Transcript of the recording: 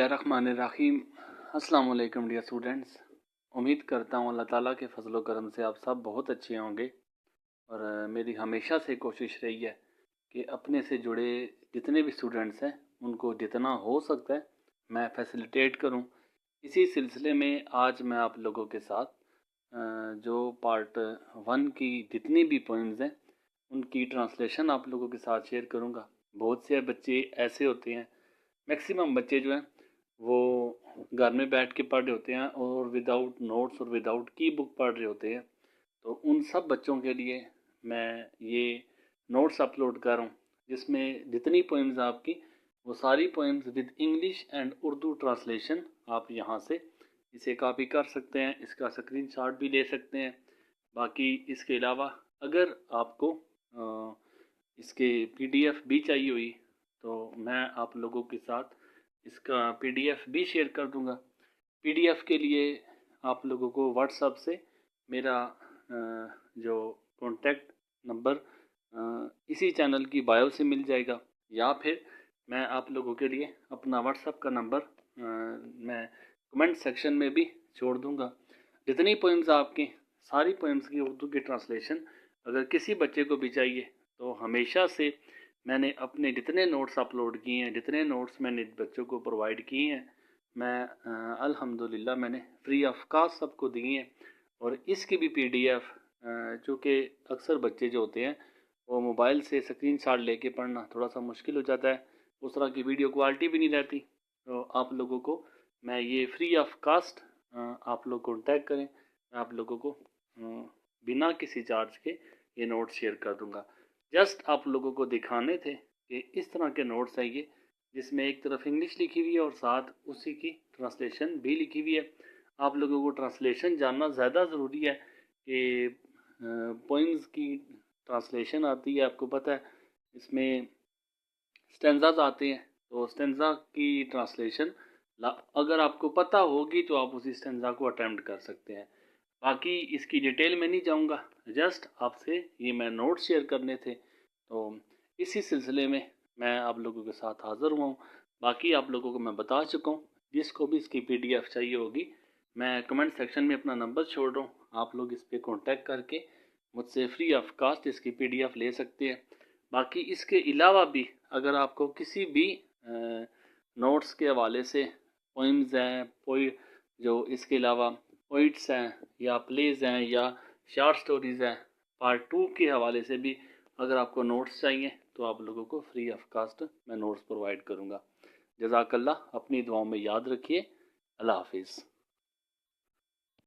बिस्मिल्लाहिर्रहमानिर्रहीम। अस्सलाम वालेकुम डियर स्टूडेंट्स। उम्मीद करता हूँ अल्लाह ताला के फजल करम से आप सब बहुत अच्छे होंगे। और मेरी हमेशा से कोशिश रही है कि अपने से जुड़े जितने भी स्टूडेंट्स हैं उनको जितना हो सकता है मैं फैसिलिटेट करूँ। इसी सिलसिले में आज मैं आप लोगों के साथ जो पार्ट 1 की जितनी भी पोइम्स हैं उनकी ट्रांसलेशन आप लोगों के साथ शेयर करूँगा। बहुत से बच्चे ऐसे होते हैं, मैक्सिमम बच्चे जो हैं वो घर में बैठ के पढ़ रहे होते हैं और विदाउट नोट्स और विदाउट की बुक पढ़ रहे होते हैं। तो उन सब बच्चों के लिए मैं ये नोट्स अपलोड कर रहा हूँ जिसमें जितनी पोइम्स आपकी वो सारी poems with English and Urdu translation आप यहाँ से इसे कॉपी कर सकते हैं, इसका स्क्रीनशॉट भी ले सकते हैं। बाकी इसके अलावा अगर आपको इसके पीडीएफ भी चाहिए हुई तो मैं आप लोगों के साथ इसका पीडीएफ भी शेयर कर दूंगा। पीडीएफ के लिए आप लोगों को व्हाट्सएप से मेरा जो कॉन्टैक्ट नंबर इसी चैनल की बायो से मिल जाएगा, या फिर मैं आप लोगों के लिए अपना व्हाट्सएप का नंबर मैं कमेंट सेक्शन में भी छोड़ दूंगा। जितनी पोइम्स आपकी सारी पोइम्स की उर्दू की ट्रांसलेशन अगर किसी बच्चे को भी चाहिए तो हमेशा से मैंने अपने जितने नोट्स अपलोड किए हैं, जितने नोट्स मैंने बच्चों को प्रोवाइड किए हैं, मैं अल्हम्दुलिल्लाह मैंने फ्री ऑफ कास्ट सबको दिए हैं। और इसकी भी पीडीएफ चूँकि अक्सर बच्चे जो होते हैं वो मोबाइल से स्क्रीनशॉट लेके पढ़ना थोड़ा सा मुश्किल हो जाता है, उस तरह की वीडियो क्वालिटी भी नहीं रहती। तो आप लोगों को मैं ये फ्री ऑफ कास्ट आप लोग कॉन्टैक्ट करें, मैं आप लोगों को बिना किसी चार्ज के ये नोट्स शेयर कर दूंगा। जस्ट आप लोगों को दिखाने थे कि इस तरह के नोट्स हैं ये, जिसमें एक तरफ इंग्लिश लिखी हुई है और साथ उसी की ट्रांसलेशन भी लिखी हुई है। आप लोगों को ट्रांसलेशन जानना ज़्यादा ज़रूरी है कि पोइम्स की ट्रांसलेशन आती है, आपको पता है इसमें स्टेंजाज आते हैं, तो स्टेंजा की ट्रांसलेशन अगर आपको पता होगी तो आप उसी स्टेंजा को अटेम्प्ट कर सकते हैं। बाकी इसकी डिटेल में नहीं जाऊंगा, जस्ट आपसे ये मैं नोट शेयर करने थे। तो इसी सिलसिले में मैं आप लोगों के साथ हाज़िर हुआ हूँ। बाकी आप लोगों को मैं बता चुका हूँ, जिसको भी इसकी पीडीएफ चाहिए होगी मैं कमेंट सेक्शन में अपना नंबर छोड़ रहा हूँ, आप लोग इस पर कॉन्टैक्ट करके मुझसे फ्री ऑफ कास्ट इसकी पीडीएफ ले सकते हैं। बाकी इसके अलावा भी अगर आपको किसी भी नोट्स के हवाले से पोइम्स हैं, जो इसके अलावा पोइट्स हैं या प्लेज हैं या शॉर्ट स्टोरीज़ हैं, पार्ट 2 के हवाले से भी अगर आपको नोट्स चाहिए तो आप लोगों को फ्री ऑफ कास्ट मैं नोट्स प्रोवाइड करूँगा। जज़ाकल्लाह, अपनी दुआओं में याद रखिए। अल्लाह हाफिज़।